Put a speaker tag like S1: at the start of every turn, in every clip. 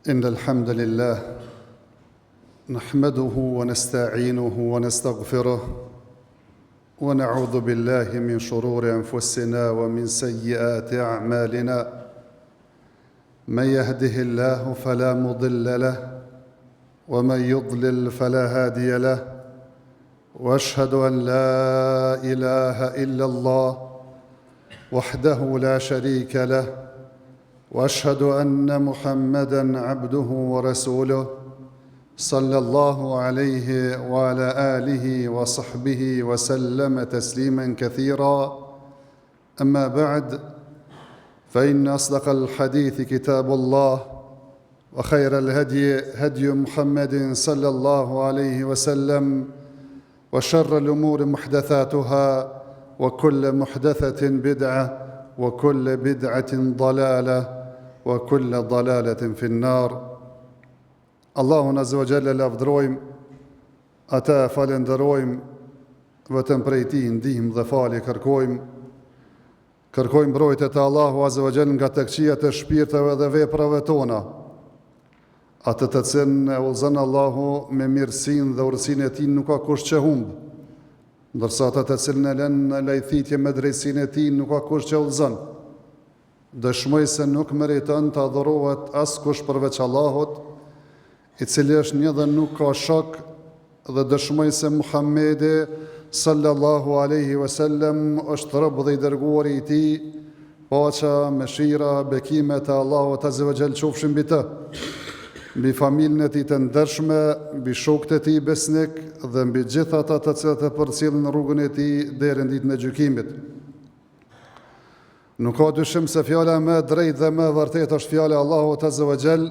S1: إن الحمد لله نحمده ونستعينه ونستغفره ونعوذ بالله من شرور أنفسنا ومن سيئات أعمالنا من يهده الله فلا مضل له ومن يضلل فلا هادي له وأشهد أن لا إله إلا الله وحده لا شريك له وأشهد أن محمدًا عبده ورسوله صلى الله عليه وعلى آله وصحبه وسلم تسليمًا كثيرًا أما بعد فإن أصدق الحديث كتاب الله وخير الهدي هدي محمد صلى الله عليه وسلم وشر الأمور محدثاتها وكل محدثة بدعة وكل بدعة ضلالة وكل ضلالة في النار. Allahun Azza wa Jalla lavdrojmë, ata falenderojmë, vetëm prej Tij ndihmë dhe falje kërkojmë. Kërkojmë mbrojtje te Allahu Azza wa Jalla nga të këqijat e shpirteve dhe veprave tona, atë të cilën e udhëzon Allahu me mirësinë dhe urësinë e Tij nuk ka kush që humb, ndërsa ata të cilën e lënë në lajthitje me drejtsinë e Tij nuk ka kush që udhëzon. Dëshmoj se nuk meriton të adhurohet askush përveç Allahut, I cili është një dhe nuk ka shok, dhe dëshmoj se Muhammedi sallallahu alaihi wasallam është rob dhe I dërguari I Tij, paqja, mëshira, bekimet e Allahut Azza wa Jall qofshin mbi të, mbi familjen e Tij të ndershme, mbi shokët e Tij besnik dhe mbi gjithë ata të cilët e përcjellin rrugën e Tij deri në ditën e gjykimit. Nuk ka dyshim se fjala më e drejtë dhe më e vërtetë është fjala e Allahut Azza wa Jall,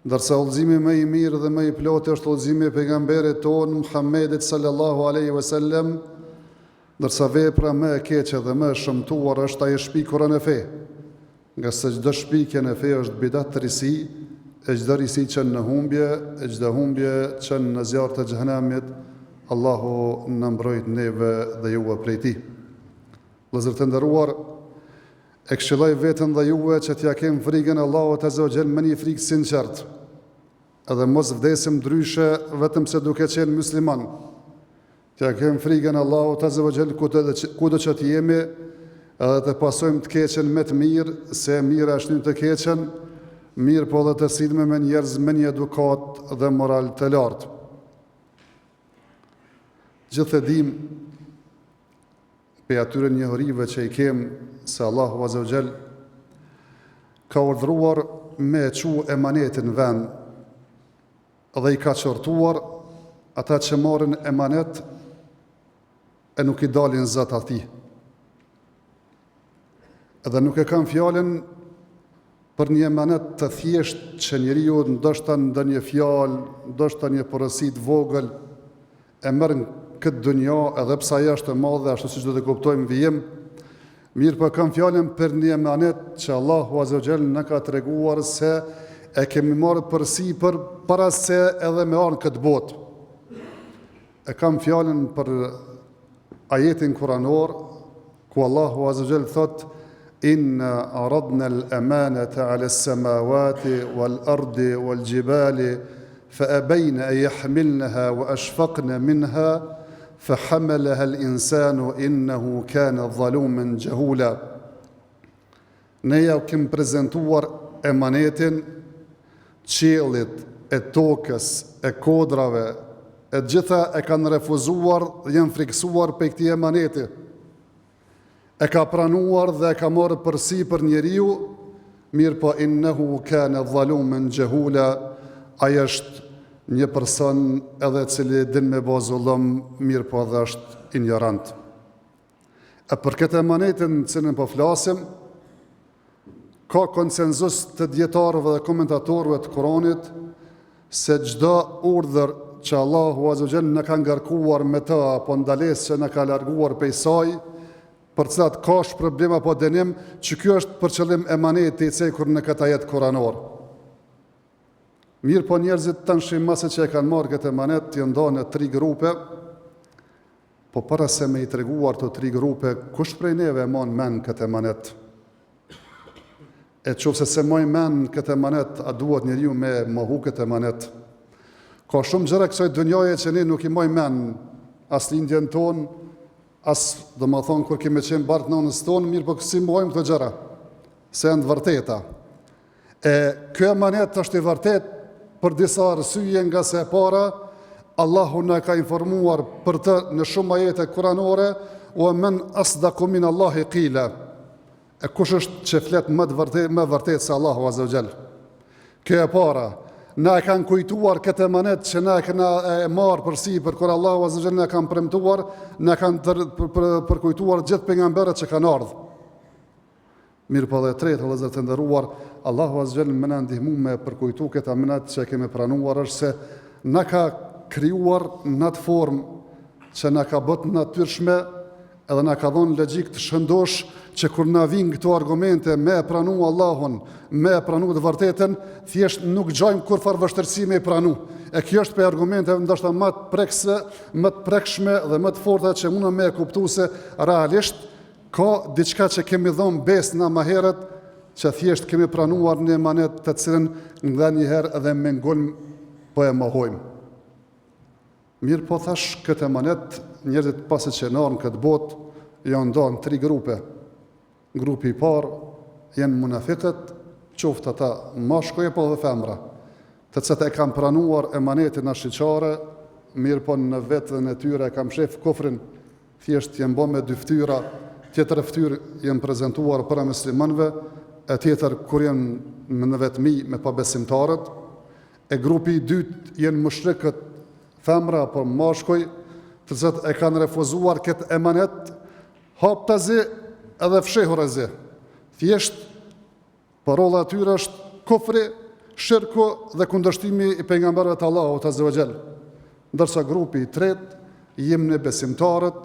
S1: ndërsa udhëzimi më I mirë dhe më I plotë është udhëzimi I pejgamberit tonë Muhammedit sallallahu alaihi wasallam, ndërsa vepra më e keqe dhe më e shëmtuar është ajo shpikura në fe, nga se çdo shpikje në fe është bidat risi, e çdo risi çon në humbje, e çdo humbje çon në zjarr të xhenemit. Allahu na mbrojt neve dhe juve prej tij. Vëllezër të nderuar, e këshilloj veten dhe juve që t'ja kem frikën Allahut Azza wa Jall me një frikë sinqert, edhe mos vdesim ndryshe vetëm se duke qenë musliman. T'ja kem frikën Allahut Azza wa Jall kudo që t'jemi, edhe të pasojmë të keqen me të mirë, se mira është një të keqen, mirë po dhe të silme me njerëz me një edukat dhe moral të lartë. Gjithë e dim pe atyre njohurive që I kem se Allahu Azza wa Jall ka urdhëruar me e çu emanetin në vend dhe I ka qortuar ata që marrin emanet e nuk I dalin zot atij. Edhe nuk e kanë fjalën për një emanet të thjesht që njeriu ndoshta ndonjë fjalë, ndoshta një porosi të vogël e merr këtë dunja, edhe pse ajo është e madhe, ashtu siç do të kuptojmë vijim, mirë po kam fjalën për një emanet që Allahu Azza wa Jall na ka treguar se e kemi marrë përsipër para se edhe me ardhur këtë botë. E kam fjalën për ajetin kuranor ku Allahu Azza wa Jall thot: Inna aradna al-amanata 'ala as-samawati wal-ardi wal-jibali fa-abayna an yahmilnaha wa ashfaqna minha فحملها الإنسان إنه كان ظلوما جهولا. Ne ja kemi prezantuar emanetin qiellit, e tokës, e kodrave, e gjitha e kanë refuzuar dhe janë friksuar për këtij emaneti. E ka pranuar dhe e ka marrë përsipër njeriu, mirë po innehu kana zaluman jahula, ai është një person edhe cili din me bo zullum, mirë po edhe është ignorant. E për këtë emanetin cilën po flasim, ka konsenzus të dietarëve dhe komentatorëve të Kuranit se çdo urdhër që Allahu Azza wa Jall na ka ngarkuar me të, apo ndalesë që na ka larguar prej saj, për cilat ka problem apo dënim, që ky është për qëllim emaneti I cekur në këtë ajet kuranor. Mirë po njerëzit të nshimase që e kanë marrë këtë emanet janë ndarë në 3 grupe, po para se me I treguar të 3 grupe, kush prej neve e mon men këtë emanet? E qofse se moj men këtë emanet, a duhet njeriu me mohu këtë emanet? Ka shumë gjëra kësaj dunjaje që ne nuk i moj men, as lindjen ton, as do më thonë kur kemi qenë bartë nënës tonë, mirë po kësi mojmë këtë gjëra, se janë të vërteta. E kjo emanet është i vërtet për disa arsye, nga se para, Allahu na ka informuar për të në shumë ajete kuranore, o men asdaqu min Allahi qila. E kush është që flet më vërtet se Allahu Azza wa Jall? Kjo e para, na e kanë kujtuar këtë emanet që na kena e marë përsipër, kur Allahu Azza wa Jall na kanë premtuar, na kanë përkujtuar gjithë pejgamberët që kanë ardhur. Mirë po dhe tretë, vëllezër të nderuar, Allahu Azza wa Jall më na ndihmu me përkujtu këtë emanet që kemi pranuar, është se na ka krijuar në atë formë që na ka bët natyrshme, edhe na ka dhënë logjik të shëndosh, që kur na vijnë këto argumente me pranu Allahun, me pranu të vërtetën, thjesht nuk gjojmë kur farë vështërsi me pranu. E kjo është për argumente ndoshta më të prekshme dhe më të forta që mundë me kuptu se realisht ka diçka që kemi dhënë besë na më herët, që thjesht kemi pranuar një emanet të cilën nga njëherë edhe me ngulm po e mohojmë. Mirë po thash, këtë emanet, njerëzit pasi që nërën këtë botë, janë ndonë 3 grupe. Grupi i parë janë munafiqët, qoftë ata mashkuj apo dhe femra, të cilët e kanë pranuar emanetin ashiqare, mirë po në vetën e tyre e kanë shef kufrin, thjesht janë bë me 2 fytyra, tjetër fytyrë janë prezantuar para muslimanëve, e tjetër kur janë në vetmi me pabesimtarët. E grupi i dytë janë mushrikët, femra apo mashkuj, të cilët e kanë refuzuar këtë emanet, haptazi edhe fshehurazi. Thjesht parolla e tyre është kufri, shirku dhe kundërshtimi i pejgamberëve të Allahut Azza wa Jall. Ndërsa grupi i tretë jemi ne besimtarët,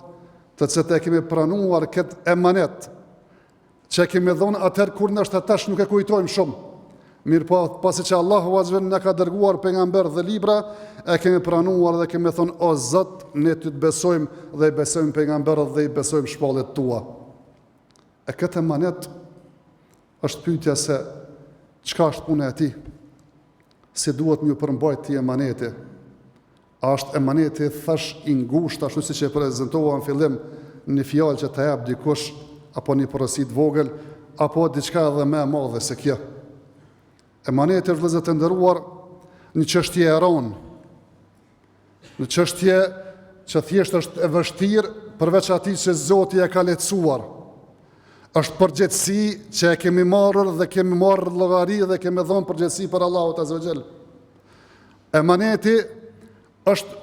S1: të cilët e kemi pranuar këtë emanet, që kemi dhënë atëherë kur ndoshta tash nuk e kujtojmë shumë. Mirë po, pasi që Allahu Azza wa Jall na ka dërguar pejgamber dhe libra, e kemi pranuar dhe kemi thonë, o Zot, ne ty të besojmë dhe i besojmë pejgamberët dhe i besojmë shpallet tua. E këtë emanet është pyetja se çka është puna e tij? Si duhet më përmbajt ti emaneti? A është emaneti thash i ngushtë, ashtu siç e prezantova në fillim, një fjalë që ta jap dikush, apo një porosi të vogël, apo diçka edhe më e madhe se kjo? Emaneti është, vëllezër të nderuar, një çështje e rëndë, një çështje që thjesht është e vështirë përveç atij që Zoti e ka lehtësuar. Është përgjegjësi që e kemi marrë dhe kemi marrë llogari dhe kemi dhënë përgjegjësi për Allahut Azza wa Jall. Emaneti është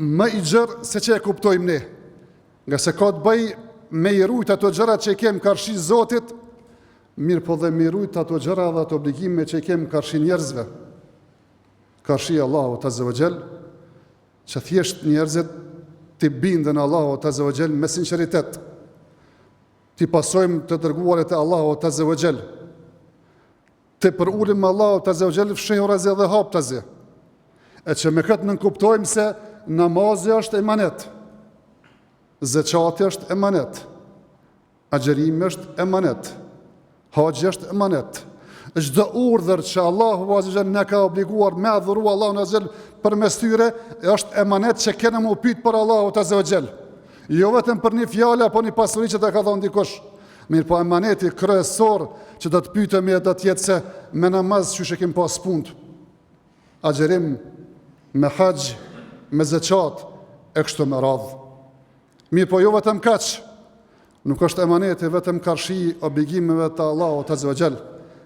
S1: më i gjerë se që e kuptojmë ne, nga se ka të bëj me i rujt ato gjërat që i kemi karshi Zotit, mirë po dhe me i rujt ato gjëra dhe ato obligime që i kemi karshi njerëzve. Karshi Allahut Azza wa Jall, që thjesht njerëzit të bindën Allahut Azza wa Jall me sinqeritet, të pasojmë të dërguarit e Allahut Azza wa Jall, të përulim Allahut Azza wa Jall fshehurazi dhe haptazi, e që me këtë nënkuptojmë se namazi është emanet, zeqati është emanet, agjerimi është emanet, haxhi është emanet. Çdo urdhër që Allahu Azza wa Jall na ka obliguar me adhuru Allahun Azza wa Jall përmes tyre, është emanet që kena më pyet për Allahut Azza wa Jall. Jo vetëm për një fjalë apo një pasuri që ta ka dhënë dikush. Mirë po emaneti kryesor që do të pyetemi do të jetë se me namaz çu shekim pas punë. Agjerim, me haxh, me zeqat, e kështu me radhë. Mirë po jo vetëm kaq. Nuk është emaneti vetëm karshi obligimeve të Allahut Azza wa Jall.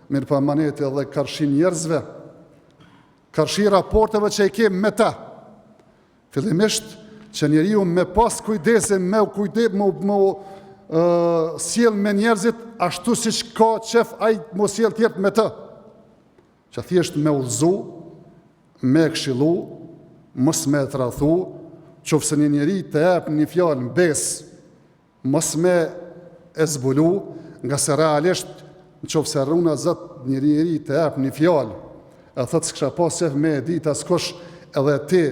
S1: Mirë po emaneti edhe karshi njerëzve, karshi raporteve që i kemi me ta. Fillimisht që njeriu me pas kujdesin, me sjell me njerëzit ashtu siç ka qef ai mos sjell tjetër me të. Që thjesht me udhëzu, me këshillu, mos me tradhu, qofse një njeri të jap një fjalë në besë, mos me e zbulu, nga se realisht nëse rruna Zot njeri të jap një fjalë, e thotë s'kisha pas qef me e ditë askush, edhe ti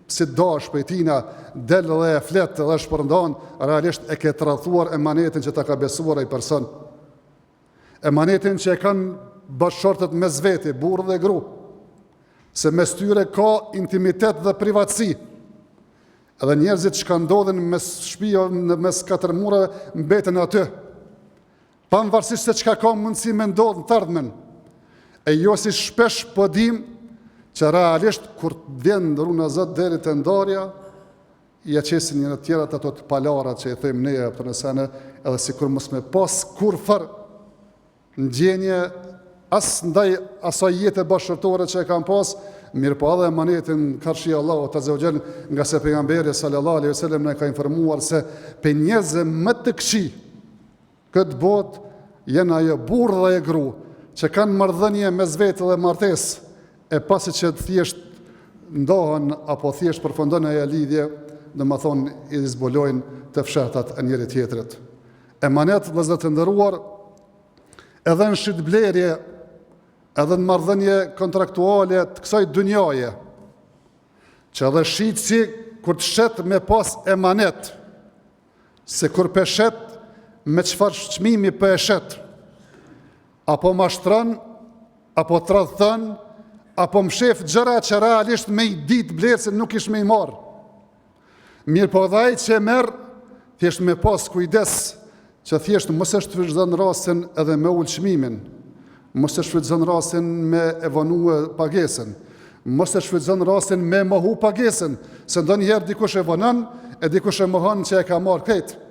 S1: si dash për tina, del dhe e flet dhe shpërndan, realisht e ke tradhuar emanetin që ta ka besuar ai person. emanetin që e kanë bashkëshortet mes veti, burrë dhe gru, se mes tyre ka intimitet dhe privatësi. Edhe njerëzit që kanë ndodhin mes shtëpive, mes katër murave, mbeten aty, pavarësisht se çka ka mundësi me ndodh në të ardhmen. E jo si shpesh po dim që realisht kur vjen runa Zot deri te ndarja, ja qesin njëra tjerat ato të palarat që i thejmë ne për nësene, edhe si kur mos me pas kur fër në gjenje as ndaj asaj jete bashkërtore që e kam pas, mirë po edhe emanetin karshi Allahu të zëvgjel, nga se pejgamberi sallallahu alaihi wasallam ne ka informuar se pe njerëzve më të këqij këtë botë janë ajo burrë dhe e gru që kanë marrëdhënie mes vetë dhe martesë, e pasi që thjesht ndohen apo thjesht përfundon ajo lidhje, domethënë i zbulojnë të fshehtat e njëri tjetrit. Emanet, vëllezër të nderuar, edhe në shitblerje, edhe në marrëdhënie kontraktuale të kësaj dunjaje, që edhe shitësi kur të shet me pas emanet, se kur pe shet me çfarë çmimi po e shet, apo mashtron, apo tradhton, apo mshef gjëra që realisht me i ditë blerë se nuk ish me i marë. Mirë po dhe ai që e merë, thjesht me pas kujdes, që thjesht mos e shfrytëzon rastin edhe me ul çmimin, mos e shfrytëzon rastin me evonue pagesën, mos e shfrytëzon rastin me mohu pagesën, se ndonjëherë dikush e vonon, e dikush e mohon që e ka marrë këtë.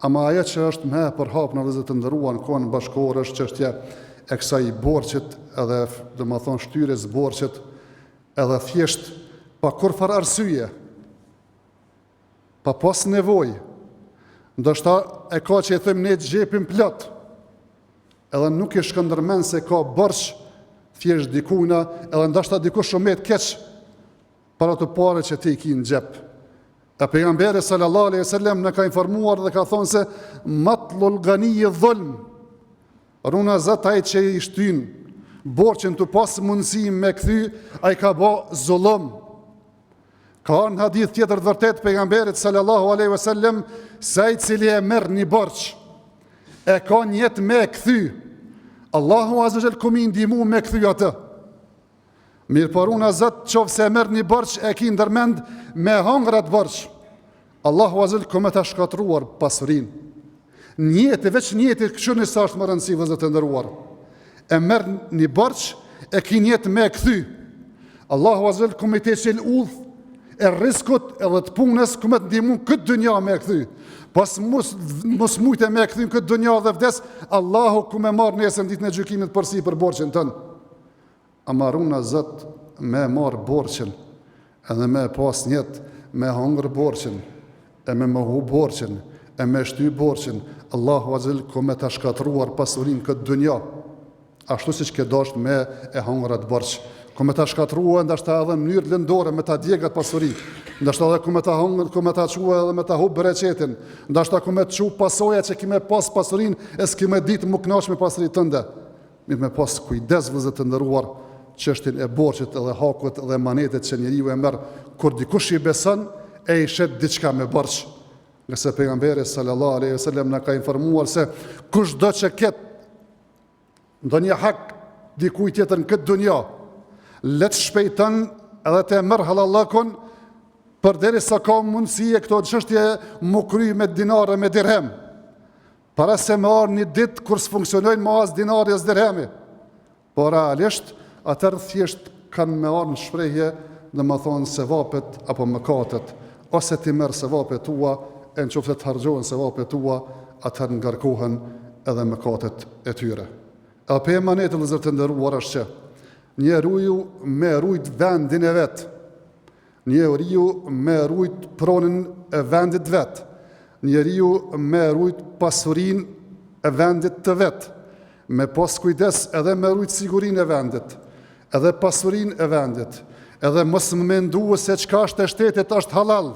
S1: Ama ajo që është më për hap në vëllezër të nderuar në kohën bashkëkohore është çështja e kësaj borxhit, edhe domethënë shtyrjes borxhit, edhe thjesht pa kurfar arsye, pa pas nevojë. Ndoshta e ka që e thëmë ne të gjepim plot, edhe nuk e shkëndërmen se ka borx thjesht dikujna, edhe ndoshta dikush shumet keq para të pare që ti ki në gjep. E pejgamberi sallallahu alaihi wasallam në ka informuar dhe ka thonë se matlul ganiyyi dhulm, runa Zot ai që i shtyn borxhin të pas mundësi me kthy, ai ka bë zullum. Ka në hadith tjetër të vërtet pejgamberit sallallahu alaihi wasallam se ai cili e merr një borx e ka një jetë me kthy, Allahu azza wa jall komi ndihmu me kthy atë. Mirë por unë Zot qofse e merr një borx e ki ndërmend me hongrat borx, Allahu azza wa jall komi ta shkatruar pasurinë. Njëti, veç njëti, kështu në sa është më rëndësi vëllezër të nderuar. E merr një borx e ki një jetë me kthy. Allahu azza wa jall komi të çel udh e riskut edhe të punës ku me të ndihmu këtë dënja me e këthy. Pas mos mujtë me e këthy në këtë dënja dhe vdes, Allahu ku me marrë nesër ditën e gjykimit përsi për borxhin tënë. A marruna Zot me marrë borxhin, edhe me pas njetë, me hongër borxhin, e me mohu borxhin, e me shty borxhin, Allahu azil ku me të shkatruar pasurin këtë dënja, ashtu si që ke dasht me e hongërat borx. Ku me ta shkatrua, ndashta edhe në mënyrë lëndore, me ta djegat pasuri, ndashta edhe ku me ta hongër, ku me ta qua edhe me ta hub bereqetin, ndashta ku me të qu pasoja që kime pas pasurin, e s'kime ditë më knash me pasurit tënde. Mirë me pas kujdes vëllezër të nderuar, çështjen e borxhit edhe hakut edhe manetet që njeriu e merr, kur dikush i beson, e i shet diçka me borx. Nga se pejgamberi sallallahu alaihi wasallam na ka informuar se kushdo që ket ndonjë hak dikujt tjetër në këtë dunjë, le të shpejton edhe të merr halallakun, përderisa ka mundësi e këto çështje mu kry me dinare me dirhem, para se me arë një ditë kur s'funksionojnë ma as dinari as dirhemi. Por realisht, atër thjesht kanë me arë në shprehje dhe më thonë se vapet apo mëkatet, ose ti merë se vapet tua, e në qofte të hargjohen se vapet tua, atër ngarkohen edhe mëkatet e tyre. Edhe për emanetë vëllezër të nderuar është që njeriu me rujt vendin e vetë, njeriu me rujt pronën e vendit vetë, njeriu me rujt pasurin e vendit të vetë, me pas kujdes edhe me rujt sigurin e vendit, edhe pasurin e vendit, edhe mos më mendu se çka është e shtetit është halal,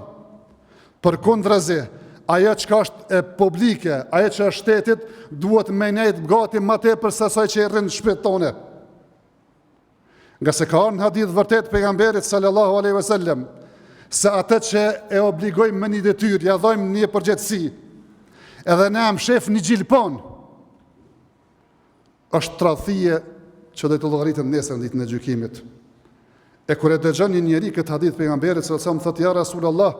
S1: për kundrazi, ajo çka është e publike, ajo që është shtetit, duhet me nejt gati ma tepër se asaj që i rrinë shpirtin tonë. Nga se ka në hadith vërtet pejgamberit sallallahu alaihi wasallam se atë që e obligojmë me një detyrë, ja dhojmë një përgjegjësi, edhe ne am shef një gjilpon, është tradhije që do të llogaritet nesër në ditën e gjykimit. E kur e dëgjon një njeri këtë hadith pejgamberit sallallahu alajhi wasallam thotë ja Rasulullah,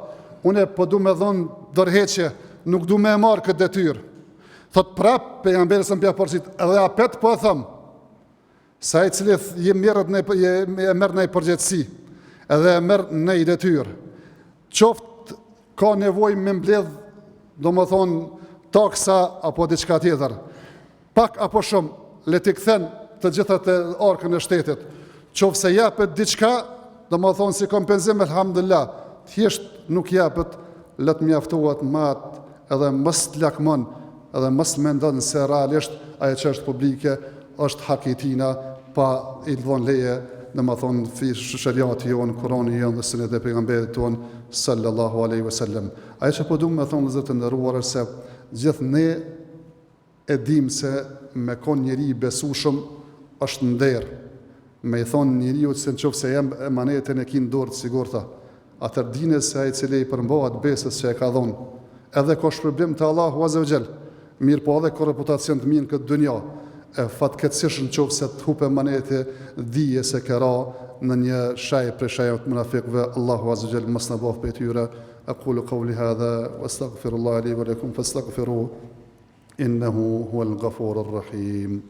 S1: unë po du me dhon dorëheqje, nuk du me marr këtë detyrë. Thot prap pejgamberi sa më porsit, edhe apet po e them. Sa i cili e merr në përgjegjësi, edhe e merr në detyrë. Qoftë ka nevojë me mbledh, domethënë taksa apo diçka tjetër. Pak apo shumë, le t'i kthen të gjitha të arkën e shtetit. Qoftë se japet diçka, domethënë si kompenzim, elhamdulillah, thjesht nuk japet, le të mjaftohet mat, edhe mos lakmon, edhe mos mendon se realisht ajo që është publike është hakitina, pa i dhon leje, domethënë fish shariati jon, Kurani jon dhe sunet e pejgamberit ton sallallahu alaihi wasallam. Ajo që po duam të thonë zot të nderuar se gjithë ne e dim se me kon njeri i besueshëm është nder. Me i thonë njeriu se nëse jam emaneten e kin dorë të sigurta, atëherë dinë se ai i cili i përmbahet besës që e ka dhënë, edhe ka shpërblim te Allahu azza wa jall, mirë po edhe ka reputacion të mirë në këtë dunjë. E fatkeqësisht nëse të hupe emanete, dije se ka ra në një shaj prej shajeve të munafikëve. Allahu azza wa jall mos na bëf prej tyre. Aqulu qawli hadha wastaghfirullaha li wa lakum fastaghfiruhu innahu huwal ghafurur rahim.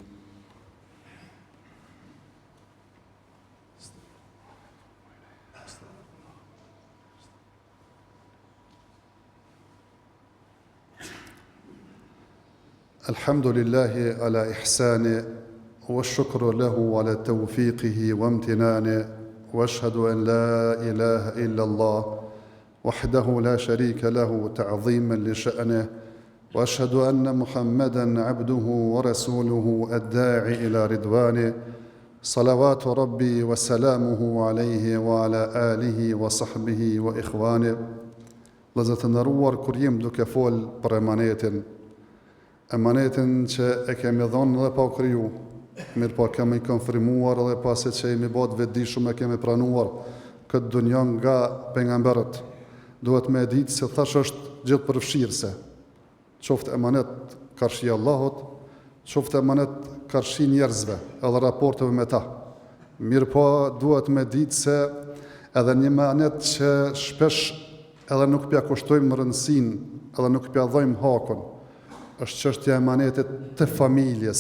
S1: الحمد لله على إحسانه والشكر له على توفيقه وامتنانه وأشهد أن لا إله إلا الله وحده لا شريك له تعظيما لشأنه وأشهد أن محمدا عبده ورسوله الداعي إلى رضوانه صلوات ربي وسلامه عليه وعلى آله وصحبه وإخوانه. لذا تنروار كريم دوك فول برمانيتن emanetin që e kemi dhënë dhe pa u kriju, mirë po kemi konfirmuar dhe pasi që jemi bërë vetëdijshëm e kemi pranuar këtë dunjë nga pejgamberët. Duhet me ditë se thash është gjithë përfshirëse. Qoftë emanet karshi Allahut, qoftë emanet karshi njerëzve, edhe raporteve me ta. Mirë po duhet me ditë se edhe një emanet që shpesh edhe nuk pja kushtojmë rëndësinë, edhe nuk pja dhojmë hakun, është çështja e emanetit të familjes,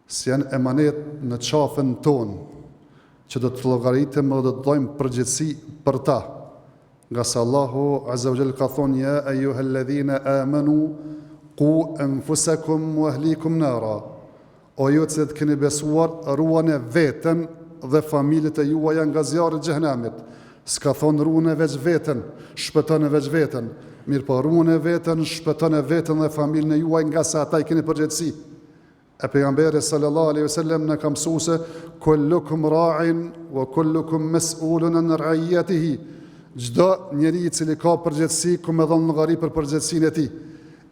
S1: si janë emanet në qafën tonë, që do të llogaritem dhe do të dhojmë përgjegjësi për ta. Nga se Allahu azza wa jall ka thonë ja ayyuhalladhina amanu qu anfusakum wa ahlikum nara. O ju që të keni besuar, ruani veten dhe familjet e juaja nga zjarri i xhenemit. S'ka thonë ruani veç veten, shpëtoni veç veten. Mirë po ruani veten, shpëtoni veten dhe familjen e juaj nga se ata I keni përgjegjësi. E pejgamberi sallallahu alaihi wasallam na ka mësuar se kullukum ra'in wa kullukum mas'ulun an ra'iyatihi. Çdo njeri I cili ka përgjegjësi, ku më dhon llogari për përgjegjësinë e tij.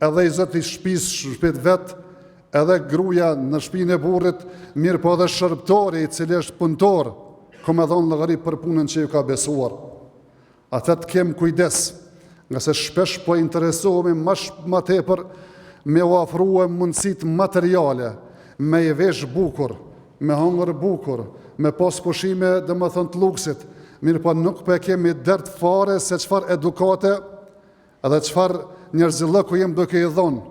S1: Edhe I Zoti I shtëpisë shpët vet, edhe gruaja në shtëpinë e burrit, mirë po edhe shërbëtori I cili është punëtor, ku më dhon llogari për punën që ju ka besuar. Ata të kem kujdes, nga se shpesh po interesohemi më tepër me u ofrua mundësitë materiale, me I vesh bukur, me hëngër bukur, me pas pushime domethënë të luksit, mirë po nuk po e kemi dert fare se çfarë edukate edhe çfarë njerëzillëku jem duke I dhonë.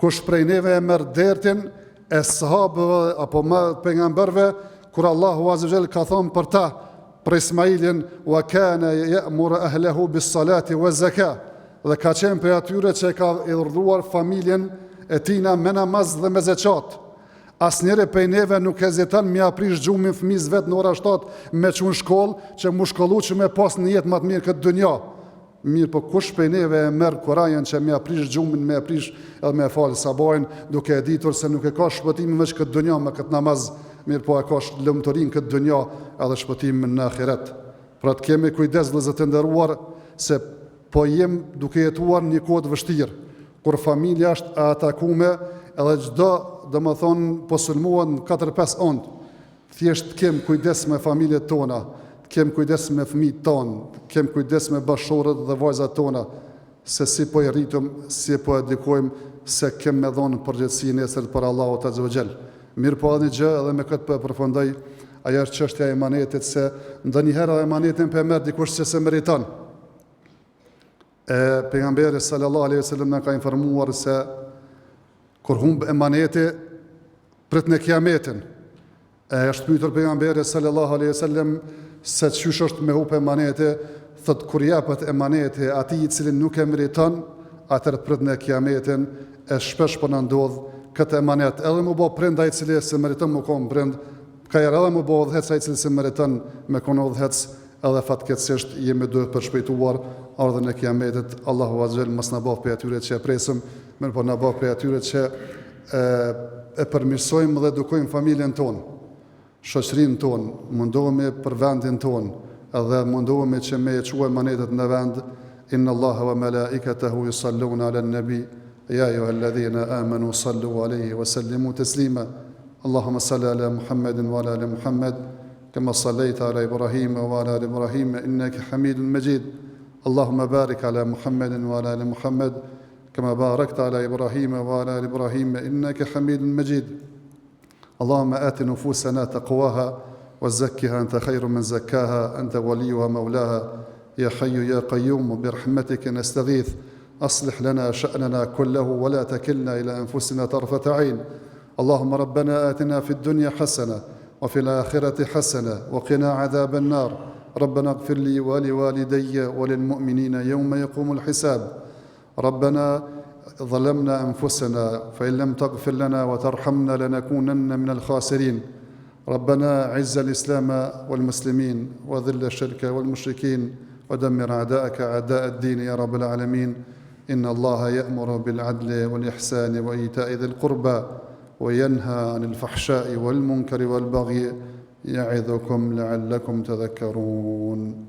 S1: Kush prej neve e merr dertin e sahabëve apo më pejgamberëve, kur Allahu azza wa jall ka thonë për ta, për Ismailin, wa kana ya'muru ahlehu bis salati wa zakat, dhe ka qenë për atyre që ka urdhëruar familjen e tina me namaz dhe me zeqat. Asnjëri prej neve nuk heziton me aprish gjumin fëmijës vet në ora 7 me çun shkollë, që mu shkollu që me pas një jetë më të mirë këtë dunjë. Mirë po kush prej neve e merr Kur'anin që me aprish gjumin, me aprish edhe me fal sabajin, duke e ditur se nuk e ka shpëtimin veç këtë dunjë me këtë namaz, mirë po e ka lumturinë këtë dunjë edhe shpëtimin në ahiret. Pra të kemi kujdes vëllezër të nderuar se po jem duke jetuar një kohë të vështirë, kur familja është e atakuar edhe çdo domethënë po sulmohen 4-5 ond. Thjesht kem kujdes me familjet tona, kem kujdes me fëmijët tonë, kem kujdes me bashkëshorët dhe vajzat tona. se si po i rritëm, si po edukojmë, se kemë me dhonë përgjithësi nesër për Allahut Azza wa Jall. Mirë po edhe një gjë, edhe me këtë po përfundoj, ajo është çështja e emanetit, se ndonjëherë emanetin po e merr dikush që se meriton. Pejgamberi sallallahu alaihi wasallam na ka informuar se kur humb emaneti, prit në kiametin. Është pyetur pejgamberi sallallahu alaihi wasallam se çysh është me humb emaneti, thot kur japet emaneti atij i cili nuk e meriton, atëherë prit në kiametin, e shpesh po na ndodh këtë emanet, edhe më bo prind ai i cili se meriton më kon prind, ka edhe më bo udhëhec ai i cili se meriton me kon udhëhec, edhe fatkeqësisht jemi duhet përshpejtuar ardhen e kiametit. Allahu Azza wa Jall mos na bëj prej atyre që e presim, mirë po na bëj prej atyre që e përmirësojmë dhe edukojmë familjen tonë, shoqërinë tonë, mundohemi për vendin tonë, edhe mundohemi që me e quaj emanetet në vend. Inna Allaha wa malaikatahu yusalluna ala an-nabi ya ayyuhalladhina amanu sallu alayhi wa sallimu taslima. Allahumma salli ala Muhammadin wa ala ali Muhammad kama sallaita ala Ibrahim wa ala ali Ibrahim innaka Hamidun Majid. Allahumma barik ala Muhammadin wa ala ali Muhammad kama barakta ala Ibrahim wa ala ali Ibrahim innaka Hamidun Majid. Allahumma ati nufusana taqwaha wa zakkiha anta khayru man zakkaha anta waliyuha mawlaha. يا حي يا قيوم برحمتك نستغيث أصلح لنا شأننا كله ولا تكلنا إلى أنفسنا طرفة عين. اللهم ربنا آتنا في الدنيا حسنة وفي الآخرة حسنة وقنا عذاب النار. ربنا اغفر لي ولوالدي وللمؤمنين يوم يقوم الحساب. ربنا ظلمنا أنفسنا فإن لم تغفر لنا وترحمنا لنكونن من الخاسرين. ربنا عز الإسلام والمسلمين وذل الشرك والمشركين ودمر أعداءك أعداء الدين يا رب العالمين. إن الله يأمر بالعدل والإحسان وإيتاء ذي القربى وينهى عن الفحشاء والمنكر والبغي يعظكم لعلكم تذكرون.